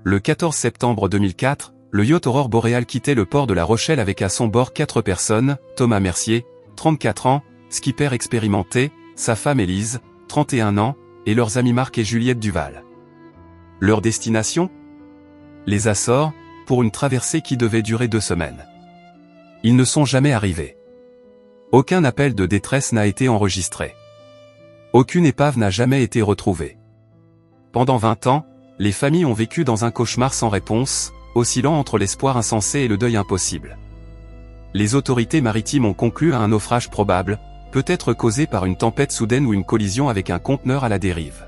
Le 14 septembre 2004, le yacht Aurore Boréal quittait le port de La Rochelle avec à son bord 4 personnes, Thomas Mercier, 34 ans, skipper expérimenté, sa femme Élise, 31 ans, et leurs amis Marc et Juliette Duval. Leur destination ? Les Açores, pour une traversée qui devait durer 2 semaines. Ils ne sont jamais arrivés. Aucun appel de détresse n'a été enregistré. Aucune épave n'a jamais été retrouvée. Pendant 20 ans, les familles ont vécu dans un cauchemar sans réponse, oscillant entre l'espoir insensé et le deuil impossible. Les autorités maritimes ont conclu à un naufrage probable, peut-être causé par une tempête soudaine ou une collision avec un conteneur à la dérive.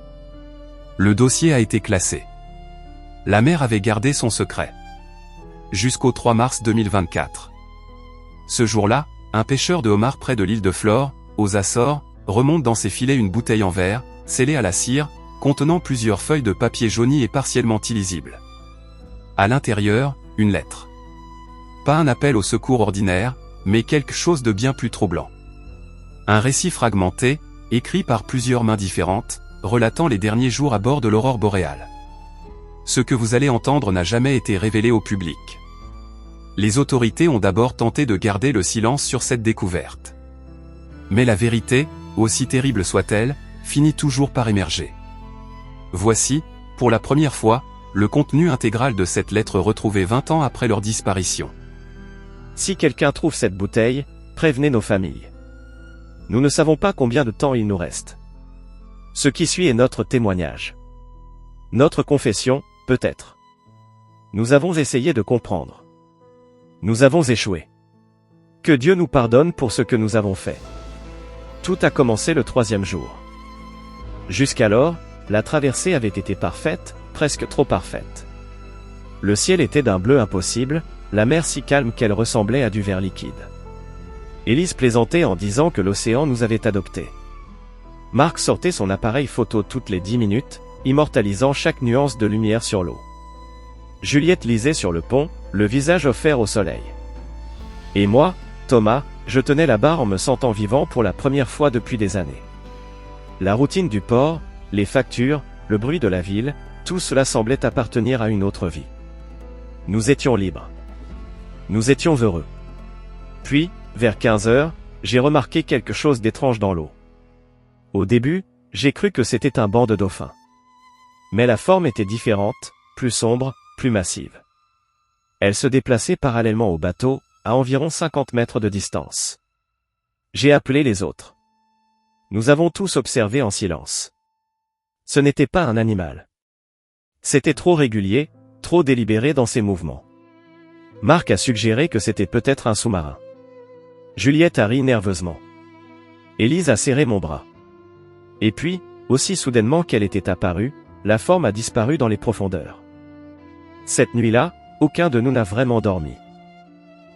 Le dossier a été classé. La mer avait gardé son secret. Jusqu'au 3 mars 2024. Ce jour-là, un pêcheur de homards près de l'île de Flore, aux Açores, remonte dans ses filets une bouteille en verre, scellée à la cire, contenant plusieurs feuilles de papier jauni et partiellement illisibles. À l'intérieur, une lettre. Pas un appel au secours ordinaire, mais quelque chose de bien plus troublant. Un récit fragmenté, écrit par plusieurs mains différentes, relatant les derniers jours à bord de l'Aurore Boréal. Ce que vous allez entendre n'a jamais été révélé au public. Les autorités ont d'abord tenté de garder le silence sur cette découverte. Mais la vérité, aussi terrible soit-elle, finit toujours par émerger. Voici, pour la première fois, le contenu intégral de cette lettre retrouvée 20 ans après leur disparition. Si quelqu'un trouve cette bouteille, prévenez nos familles. Nous ne savons pas combien de temps il nous reste. Ce qui suit est notre témoignage. Notre confession, peut-être. Nous avons essayé de comprendre. Nous avons échoué. Que Dieu nous pardonne pour ce que nous avons fait. Tout a commencé le 3e jour. Jusqu'alors, la traversée avait été parfaite, presque trop parfaite. Le ciel était d'un bleu impossible, la mer si calme qu'elle ressemblait à du verre liquide. Élise plaisantait en disant que l'océan nous avait adoptés. Marc sortait son appareil photo toutes les 10 minutes, immortalisant chaque nuance de lumière sur l'eau. Juliette lisait sur le pont, le visage offert au soleil. Et moi, Thomas, je tenais la barre en me sentant vivant pour la première fois depuis des années. La routine du port, les factures, le bruit de la ville, tout cela semblait appartenir à une autre vie. Nous étions libres. Nous étions heureux. Puis, vers 15 heures, j'ai remarqué quelque chose d'étrange dans l'eau. Au début, j'ai cru que c'était un banc de dauphins. Mais la forme était différente, plus sombre, plus massive. Elle se déplaçait parallèlement au bateau, à environ 50 mètres de distance. J'ai appelé les autres. Nous avons tous observé en silence. Ce n'était pas un animal. C'était trop régulier, trop délibéré dans ses mouvements. Marc a suggéré que c'était peut-être un sous-marin. Juliette a ri nerveusement. Élise a serré mon bras. Et puis, aussi soudainement qu'elle était apparue, la forme a disparu dans les profondeurs. Cette nuit-là, aucun de nous n'a vraiment dormi.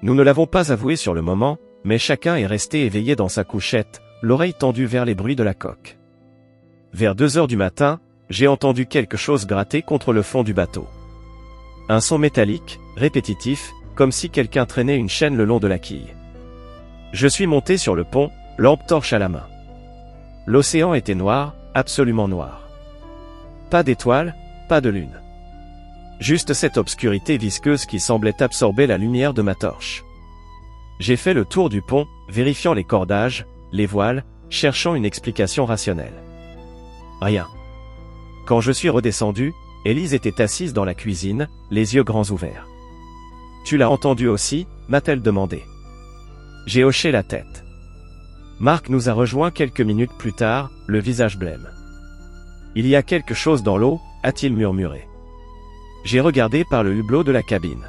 Nous ne l'avons pas avoué sur le moment, mais chacun est resté éveillé dans sa couchette, l'oreille tendue vers les bruits de la coque. Vers 2 heures du matin, j'ai entendu quelque chose gratter contre le fond du bateau. Un son métallique, répétitif, comme si quelqu'un traînait une chaîne le long de la quille. Je suis monté sur le pont, lampe torche à la main. L'océan était noir, absolument noir. Pas d'étoiles, pas de lune. Juste cette obscurité visqueuse qui semblait absorber la lumière de ma torche. J'ai fait le tour du pont, vérifiant les cordages, les voiles, cherchant une explication rationnelle. Rien. Quand je suis redescendu, Élise était assise dans la cuisine, les yeux grands ouverts. « Tu l'as entendu aussi ?» m'a-t-elle demandé. J'ai hoché la tête. Marc nous a rejoints quelques minutes plus tard, le visage blême. « Il y a quelque chose dans l'eau » a-t-il murmuré. J'ai regardé par le hublot de la cabine.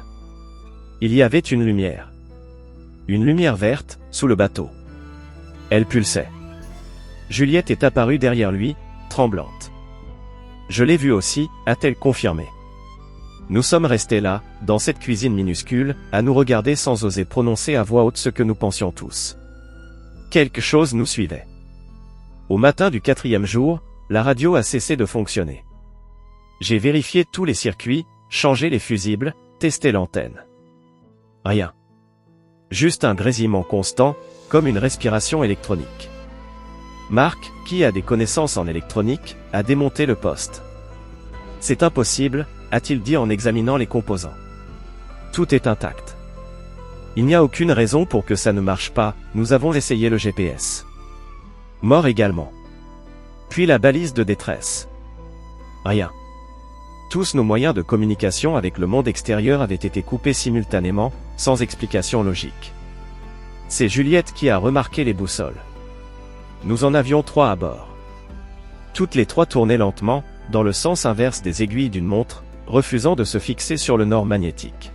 Il y avait une lumière. Une lumière verte, sous le bateau. Elle pulsait. Juliette est apparue derrière lui, tremblante. Je l'ai vue aussi, a-t-elle confirmé. Nous sommes restés là, dans cette cuisine minuscule, à nous regarder sans oser prononcer à voix haute ce que nous pensions tous. Quelque chose nous suivait. Au matin du 4e jour, la radio a cessé de fonctionner. J'ai vérifié tous les circuits, changé les fusibles, testé l'antenne. Rien. Juste un grésillement constant, comme une respiration électronique. Marc, qui a des connaissances en électronique, a démonté le poste. C'est impossible, a-t-il dit en examinant les composants. Tout est intact. Il n'y a aucune raison pour que ça ne marche pas, nous avons essayé le GPS. Mort également. Puis la balise de détresse. Rien. Tous nos moyens de communication avec le monde extérieur avaient été coupés simultanément, sans explication logique. C'est Juliette qui a remarqué les boussoles. Nous en avions 3 à bord. Toutes les 3 tournaient lentement, dans le sens inverse des aiguilles d'une montre, refusant de se fixer sur le nord magnétique.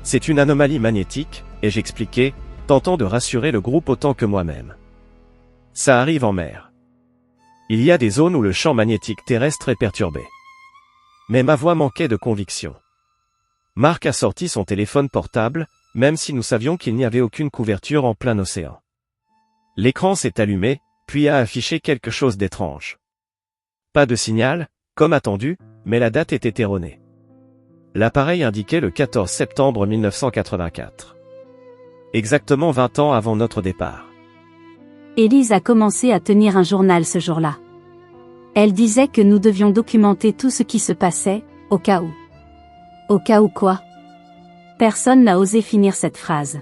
C'est une anomalie magnétique, ai-je expliqué, tentant de rassurer le groupe autant que moi-même. Ça arrive en mer. Il y a des zones où le champ magnétique terrestre est perturbé. Mais ma voix manquait de conviction. Marc a sorti son téléphone portable, même si nous savions qu'il n'y avait aucune couverture en plein océan. L'écran s'est allumé, puis a affiché quelque chose d'étrange. Pas de signal, comme attendu, mais la date était erronée. L'appareil indiquait le 14 septembre 1984. Exactement 20 ans avant notre départ. Élise a commencé à tenir un journal ce jour-là. Elle disait que nous devions documenter tout ce qui se passait, au cas où. Au cas où quoi? Personne n'a osé finir cette phrase.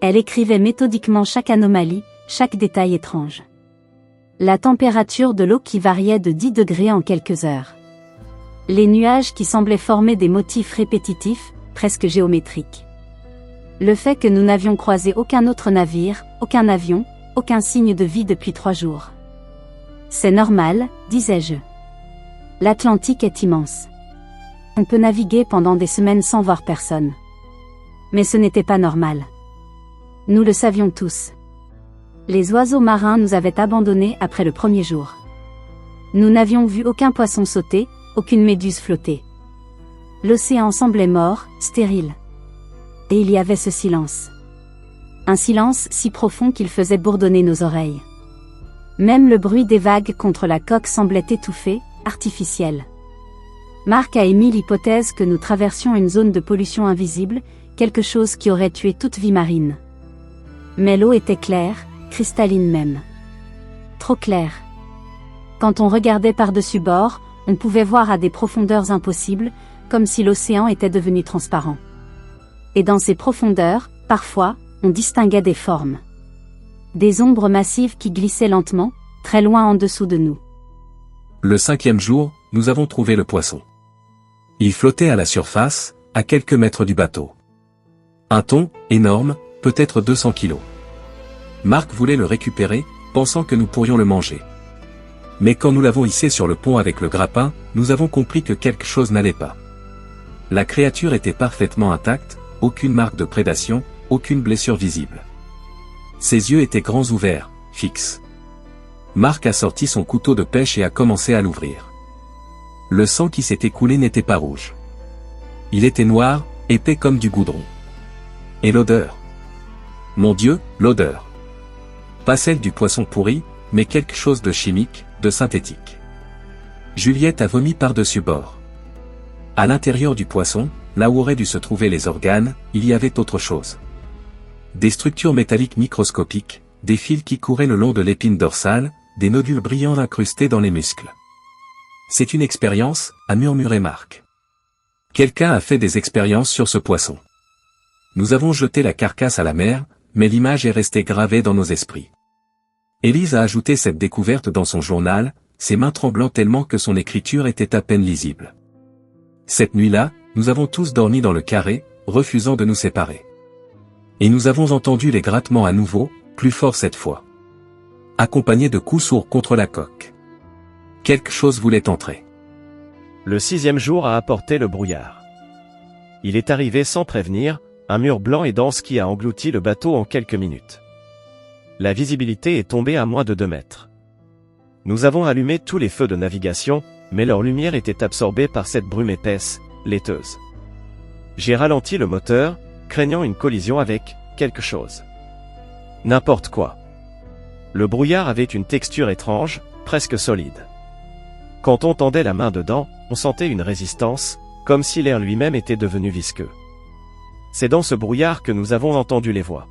Elle écrivait méthodiquement chaque anomalie, chaque détail étrange. La température de l'eau qui variait de 10 degrés en quelques heures. Les nuages qui semblaient former des motifs répétitifs, presque géométriques. Le fait que nous n'avions croisé aucun autre navire, aucun avion, aucun signe de vie depuis 3 jours. C'est normal, disais-je. L'Atlantique est immense. On peut naviguer pendant des semaines sans voir personne. Mais ce n'était pas normal. Nous le savions tous. Les oiseaux marins nous avaient abandonnés après le premier jour. Nous n'avions vu aucun poisson sauter, aucune méduse flotter. L'océan semblait mort, stérile. Et il y avait ce silence. Un silence si profond qu'il faisait bourdonner nos oreilles. Même le bruit des vagues contre la coque semblait étouffé, artificiel. Marc a émis l'hypothèse que nous traversions une zone de pollution invisible, quelque chose qui aurait tué toute vie marine. Mais l'eau était claire, cristalline même. Trop claire. Quand on regardait par-dessus bord, on pouvait voir à des profondeurs impossibles, comme si l'océan était devenu transparent. Et dans ces profondeurs, parfois, on distinguait des formes. Des ombres massives qui glissaient lentement, très loin en dessous de nous. Le 5e jour, nous avons trouvé le poisson. Il flottait à la surface, à quelques mètres du bateau. Un thon, énorme, peut-être 200 kilos. Marc voulait le récupérer, pensant que nous pourrions le manger. Mais quand nous l'avons hissé sur le pont avec le grappin, nous avons compris que quelque chose n'allait pas. La créature était parfaitement intacte, aucune marque de prédation, aucune blessure visible. Ses yeux étaient grands ouverts, fixes. Marc a sorti son couteau de pêche et a commencé à l'ouvrir. Le sang qui s'est écoulé n'était pas rouge. Il était noir, épais comme du goudron. Et l'odeur. Mon Dieu, l'odeur. Pas celle du poisson pourri, mais quelque chose de chimique, de synthétique. Juliette a vomi par-dessus bord. À l'intérieur du poisson, là où auraient dû se trouver les organes, il y avait autre chose. Des structures métalliques microscopiques, des fils qui couraient le long de l'épine dorsale, des nodules brillants incrustés dans les muscles. C'est une expérience, a murmuré Marc. Quelqu'un a fait des expériences sur ce poisson. Nous avons jeté la carcasse à la mer, mais l'image est restée gravée dans nos esprits. Élise a ajouté cette découverte dans son journal, ses mains tremblant tellement que son écriture était à peine lisible. Cette nuit-là, nous avons tous dormi dans le carré, refusant de nous séparer. Et nous avons entendu les grattements à nouveau, plus forts cette fois. Accompagnés de coups sourds contre la coque. Quelque chose voulait entrer. Le 6e jour a apporté le brouillard. Il est arrivé sans prévenir, un mur blanc et dense qui a englouti le bateau en quelques minutes. La visibilité est tombée à moins de 2 mètres. Nous avons allumé tous les feux de navigation, mais leur lumière était absorbée par cette brume épaisse, laiteuse. J'ai ralenti le moteur, craignant une collision avec quelque chose. N'importe quoi. Le brouillard avait une texture étrange, presque solide. Quand on tendait la main dedans, on sentait une résistance, comme si l'air lui-même était devenu visqueux. C'est dans ce brouillard que nous avons entendu les voix.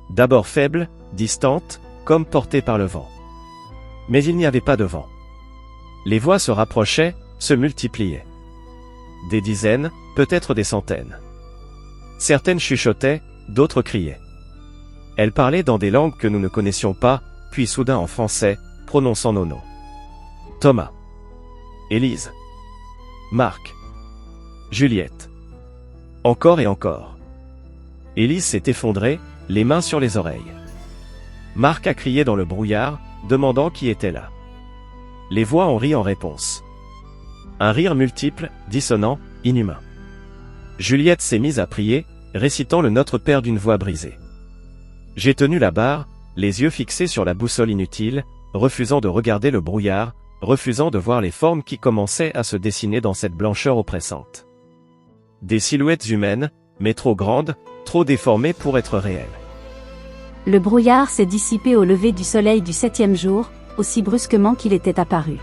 D'abord faibles, distantes, comme portées par le vent. Mais il n'y avait pas de vent. Les voix se rapprochaient, se multipliaient. des dizaines, peut-être des centaines. Certaines chuchotaient, d'autres criaient. Elles parlaient dans des langues que nous ne connaissions pas, puis soudain en français, prononçant nos noms. Thomas. Élise. Marc. Juliette. Encore et encore. Élise s'est effondrée, les mains sur les oreilles. Marc a crié dans le brouillard, demandant qui était là. Les voix ont ri en réponse. Un rire multiple, dissonant, inhumain. Juliette s'est mise à prier, récitant le Notre Père d'une voix brisée. J'ai tenu la barre, les yeux fixés sur la boussole inutile, refusant de regarder le brouillard, refusant de voir les formes qui commençaient à se dessiner dans cette blancheur oppressante. Des silhouettes humaines, mais trop grandes, trop déformées pour être réelles. Le brouillard s'est dissipé au lever du soleil du 7e jour, aussi brusquement qu'il était apparu.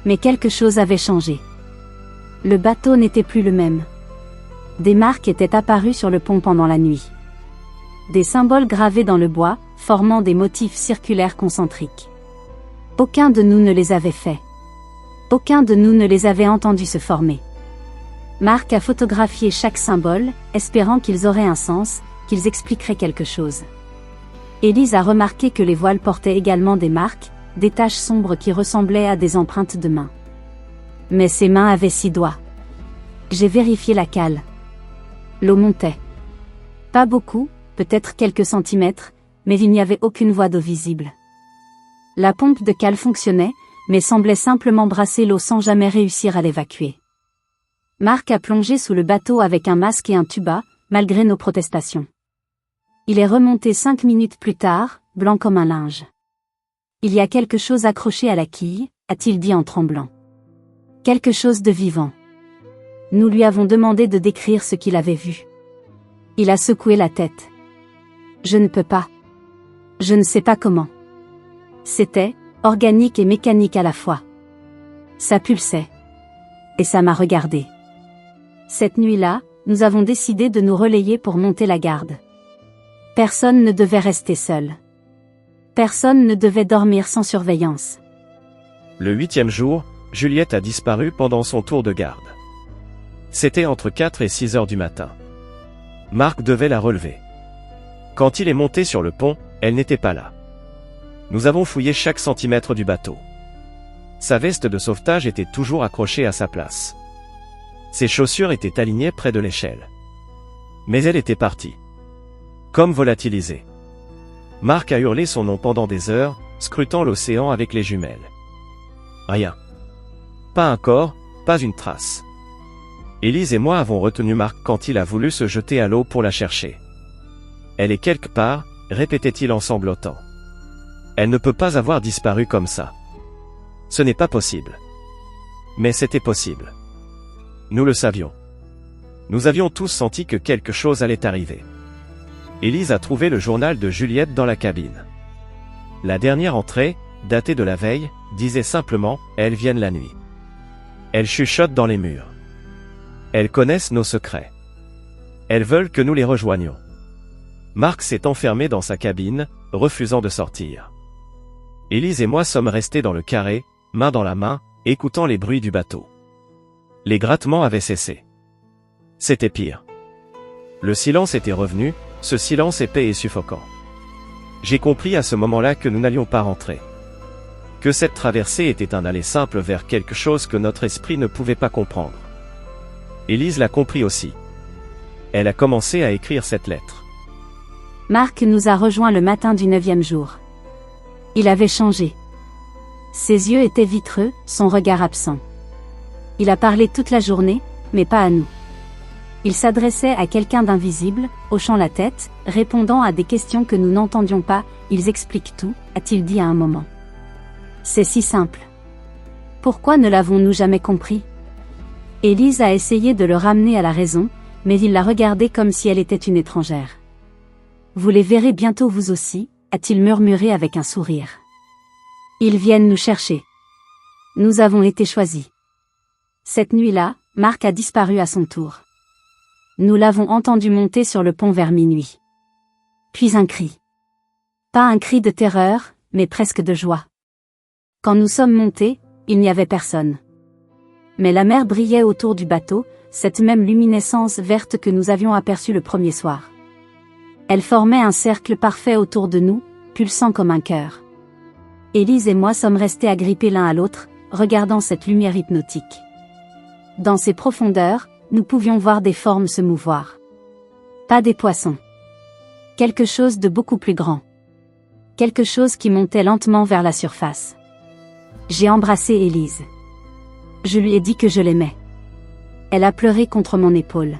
Mais quelque chose avait changé. Le bateau n'était plus le même. Des marques étaient apparues sur le pont pendant la nuit. Des symboles gravés dans le bois, formant des motifs circulaires concentriques. Aucun de nous ne les avait faits. Aucun de nous ne les avait entendus se former. Marc a photographié chaque symbole, espérant qu'ils auraient un sens, qu'ils expliqueraient quelque chose. Élise a remarqué que les voiles portaient également des marques, des taches sombres qui ressemblaient à des empreintes de mains. Mais ces mains avaient 6 doigts. J'ai vérifié la cale. L'eau montait. Pas beaucoup, peut-être quelques centimètres, mais il n'y avait aucune voie d'eau visible. La pompe de cale fonctionnait, mais semblait simplement brasser l'eau sans jamais réussir à l'évacuer. Marc a plongé sous le bateau avec un masque et un tuba, malgré nos protestations. Il est remonté 5 minutes plus tard, blanc comme un linge. Il y a quelque chose accroché à la quille, a-t-il dit en tremblant. Quelque chose de vivant. Nous lui avons demandé de décrire ce qu'il avait vu. Il a secoué la tête. Je ne peux pas. Je ne sais pas comment. C'était organique et mécanique à la fois. Ça pulsait. Et ça m'a regardé. Cette nuit-là, nous avons décidé de nous relayer pour monter la garde. Personne ne devait rester seul. Personne ne devait dormir sans surveillance. Le 8e jour, Juliette a disparu pendant son tour de garde. C'était entre 4 et 6 heures du matin. Marc devait la relever. Quand il est monté sur le pont, elle n'était pas là. Nous avons fouillé chaque centimètre du bateau. Sa veste de sauvetage était toujours accrochée à sa place. Ses chaussures étaient alignées près de l'échelle. Mais elle était partie. Comme volatilisée. Marc a hurlé son nom pendant des heures, scrutant l'océan avec les jumelles. Rien. Pas un corps, pas une trace. Élise et moi avons retenu Marc quand il a voulu se jeter à l'eau pour la chercher. Elle est quelque part, répétait-il en sanglotant. Elle ne peut pas avoir disparu comme ça. Ce n'est pas possible. Mais c'était possible. Nous le savions. Nous avions tous senti que quelque chose allait arriver. Élise a trouvé le journal de Juliette dans la cabine. La dernière entrée, datée de la veille, disait simplement « Elles viennent la nuit ». Elles chuchotent dans les murs. Elles connaissent nos secrets. Elles veulent que nous les rejoignions. Marc s'est enfermé dans sa cabine, refusant de sortir. Élise et moi sommes restés dans le carré, main dans la main, écoutant les bruits du bateau. Les grattements avaient cessé. C'était pire. Le silence était revenu, ce silence épais et suffocant. J'ai compris à ce moment-là que nous n'allions pas rentrer. Que cette traversée était un aller simple vers quelque chose que notre esprit ne pouvait pas comprendre. Élise l'a compris aussi. Elle a commencé à écrire cette lettre. Marc nous a rejoints le matin du 9e jour. Il avait changé. Ses yeux étaient vitreux, son regard absent. Il a parlé toute la journée, mais pas à nous. Il s'adressait à quelqu'un d'invisible, hochant la tête, répondant à des questions que nous n'entendions pas. Ils expliquent tout, a-t-il dit à un moment. C'est si simple. Pourquoi ne l'avons-nous jamais compris? Élise a essayé de le ramener à la raison, mais il l'a regardée comme si elle était une étrangère. Vous les verrez bientôt vous aussi, a-t-il murmuré avec un sourire. Ils viennent nous chercher. Nous avons été choisis. Cette nuit-là, Marc a disparu à son tour. Nous l'avons entendu monter sur le pont vers minuit. Puis un cri. Pas un cri de terreur, mais presque de joie. Quand nous sommes montés, il n'y avait personne. Mais la mer brillait autour du bateau, cette même luminescence verte que nous avions aperçue le premier soir. Elle formait un cercle parfait autour de nous, pulsant comme un cœur. Élise et moi sommes restés agrippés l'un à l'autre, regardant cette lumière hypnotique. Dans ses profondeurs, nous pouvions voir des formes se mouvoir. Pas des poissons. Quelque chose de beaucoup plus grand. Quelque chose qui montait lentement vers la surface. J'ai embrassé Élise. Je lui ai dit que je l'aimais. Elle a pleuré contre mon épaule.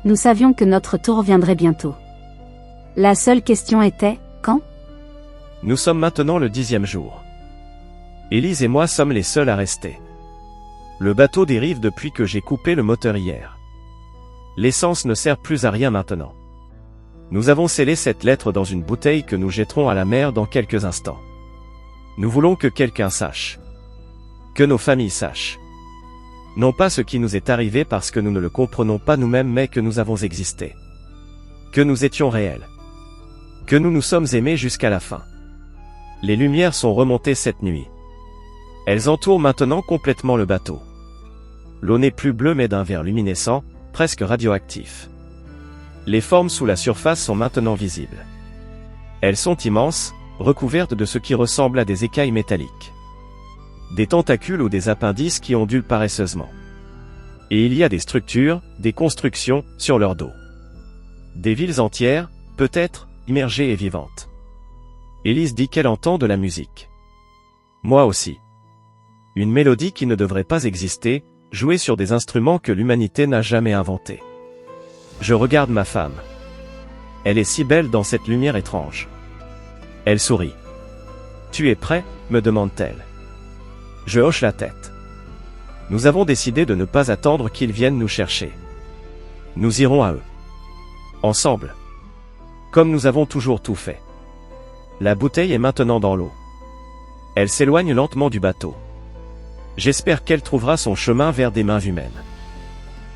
Nous savions que notre tour viendrait bientôt. La seule question était, quand ? Nous sommes maintenant le 10e jour. Élise et moi sommes les seuls à rester. Le bateau dérive depuis que j'ai coupé le moteur hier. L'essence ne sert plus à rien maintenant. Nous avons scellé cette lettre dans une bouteille que nous jetterons à la mer dans quelques instants. Nous voulons que quelqu'un sache. Que nos familles sachent. Non pas ce qui nous est arrivé parce que nous ne le comprenons pas nous-mêmes mais que nous avons existé. Que nous étions réels. Que nous nous sommes aimés jusqu'à la fin. Les lumières sont remontées cette nuit. Elles entourent maintenant complètement le bateau. L'eau n'est plus bleue mais d'un vert luminescent, presque radioactif. Les formes sous la surface sont maintenant visibles. Elles sont immenses, recouvertes de ce qui ressemble à des écailles métalliques. Des tentacules ou des appendices qui ondulent paresseusement. Et il y a des structures, des constructions, sur leur dos. Des villes entières, peut-être, immergées et vivantes. Élise dit qu'elle entend de la musique. Moi aussi. Une mélodie qui ne devrait pas exister, jouée sur des instruments que l'humanité n'a jamais inventés. Je regarde ma femme. Elle est si belle dans cette lumière étrange. Elle sourit. « Tu es prêt ?» me demande-t-elle. Je hoche la tête. Nous avons décidé de ne pas attendre qu'ils viennent nous chercher. Nous irons à eux. Ensemble. Comme nous avons toujours tout fait. La bouteille est maintenant dans l'eau. Elle s'éloigne lentement du bateau. J'espère qu'elle trouvera son chemin vers des mains humaines.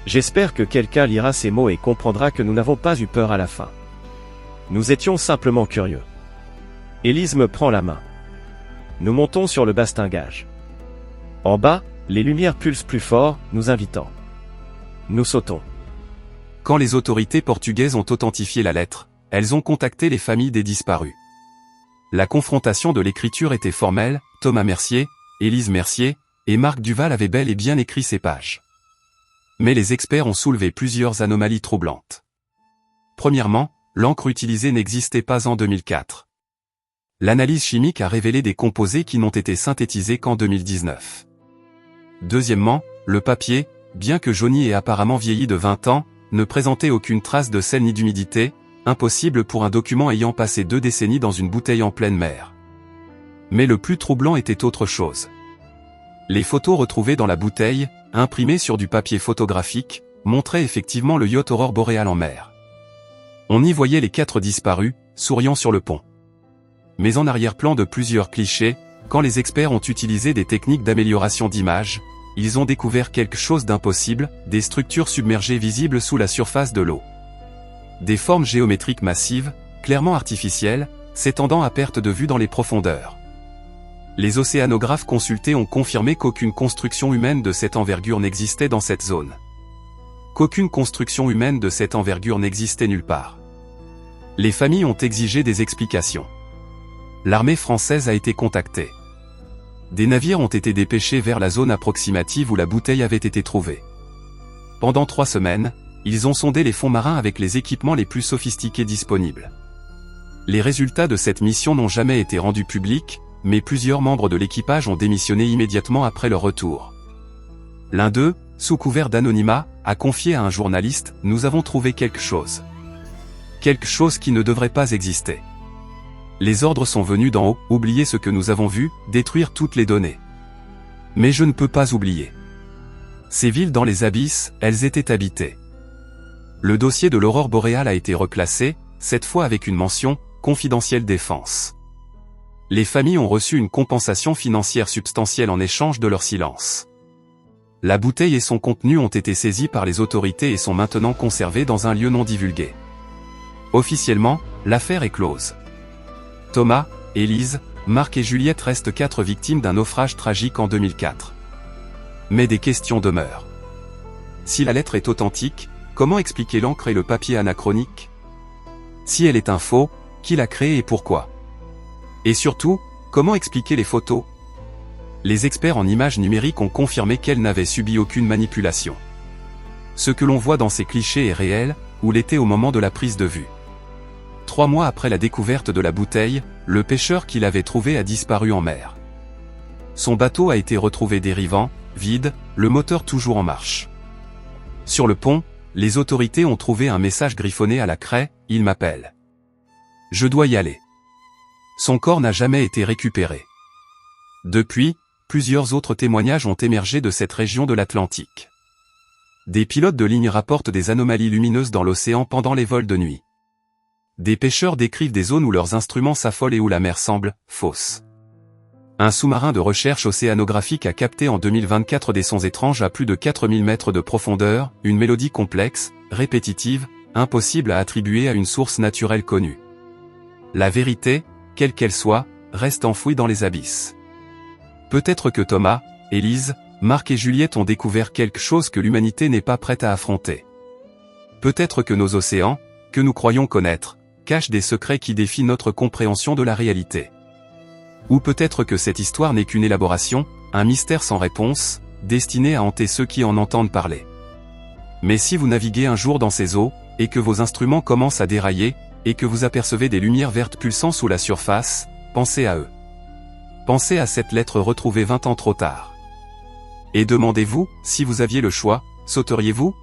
J'espère que quelqu'un lira ces mots et comprendra que nous n'avons pas eu peur à la fin. Nous étions simplement curieux. Élise me prend la main. Nous montons sur le bastingage. En bas, les lumières pulsent plus fort, nous invitant. Nous sautons. Quand les autorités portugaises ont authentifié la lettre, elles ont contacté les familles des disparus. La confrontation de l'écriture était formelle, Thomas Mercier, Élise Mercier, et Marc Duval avaient bel et bien écrit ces pages. Mais les experts ont soulevé plusieurs anomalies troublantes. Premièrement, l'encre utilisée n'existait pas en 2004. L'analyse chimique a révélé des composés qui n'ont été synthétisés qu'en 2019. Deuxièmement, le papier, bien que jauni et apparemment vieilli de 20 ans, ne présentait aucune trace de sel ni d'humidité, impossible pour un document ayant passé 2 décennies dans une bouteille en pleine mer. Mais le plus troublant était autre chose. Les photos retrouvées dans la bouteille, imprimées sur du papier photographique, montraient effectivement le yacht Aurore Boréal en mer. On y voyait les 4 disparus, souriant sur le pont. Mais en arrière-plan de plusieurs clichés, quand les experts ont utilisé des techniques d'amélioration d'image, ils ont découvert quelque chose d'impossible, des structures submergées visibles sous la surface de l'eau. Des formes géométriques massives, clairement artificielles, s'étendant à perte de vue dans les profondeurs. Les océanographes consultés ont confirmé qu'aucune construction humaine de cette envergure n'existait dans cette zone. Qu'aucune construction humaine de cette envergure n'existait nulle part. Les familles ont exigé des explications. L'armée française a été contactée. Des navires ont été dépêchés vers la zone approximative où la bouteille avait été trouvée. Pendant 3 semaines, ils ont sondé les fonds marins avec les équipements les plus sophistiqués disponibles. Les résultats de cette mission n'ont jamais été rendus publics, mais plusieurs membres de l'équipage ont démissionné immédiatement après leur retour. L'un d'eux, sous couvert d'anonymat, a confié à un journaliste « Nous avons trouvé quelque chose. Quelque chose qui ne devrait pas exister. Les ordres sont venus d'en haut, oublier ce que nous avons vu, détruire toutes les données. Mais je ne peux pas oublier. Ces villes dans les abysses, elles étaient habitées. » Le dossier de l'Aurore Boréale a été reclassé, cette fois avec une mention « Confidentielle défense ». Les familles ont reçu une compensation financière substantielle en échange de leur silence. La bouteille et son contenu ont été saisis par les autorités et sont maintenant conservés dans un lieu non divulgué. Officiellement, l'affaire est close. Thomas, Élise, Marc et Juliette restent 4 victimes d'un naufrage tragique en 2004. Mais des questions demeurent. Si la lettre est authentique, comment expliquer l'encre et le papier anachronique? Si elle est un faux, qui l'a créée et pourquoi? Et surtout, comment expliquer les photos? Les experts en images numériques ont confirmé qu'elles n'avaient subi aucune manipulation. Ce que l'on voit dans ces clichés est réel, ou l'était au moment de la prise de vue. 3 mois après la découverte de la bouteille, le pêcheur qui l'avait trouvée a disparu en mer. Son bateau a été retrouvé dérivant, vide, le moteur toujours en marche. Sur le pont, les autorités ont trouvé un message griffonné à la craie, « Il m'appelle. Je dois y aller ». Son corps n'a jamais été récupéré. Depuis, plusieurs autres témoignages ont émergé de cette région de l'Atlantique. Des pilotes de ligne rapportent des anomalies lumineuses dans l'océan pendant les vols de nuit. Des pêcheurs décrivent des zones où leurs instruments s'affolent et où la mer semble fausse. Un sous-marin de recherche océanographique a capté en 2024 des sons étranges à plus de 4000 mètres de profondeur, une mélodie complexe, répétitive, impossible à attribuer à une source naturelle connue. La vérité, quelle qu'elle soit, reste enfouie dans les abysses. Peut-être que Thomas, Élise, Marc et Juliette ont découvert quelque chose que l'humanité n'est pas prête à affronter. Peut-être que nos océans, que nous croyons connaître, cachent des secrets qui défient notre compréhension de la réalité. Ou peut-être que cette histoire n'est qu'une élaboration, un mystère sans réponse, destiné à hanter ceux qui en entendent parler. Mais si vous naviguez un jour dans ces eaux, et que vos instruments commencent à dérailler, et que vous apercevez des lumières vertes pulsant sous la surface, pensez à eux. Pensez à cette lettre retrouvée 20 ans trop tard. Et demandez-vous, si vous aviez le choix, sauteriez-vous ?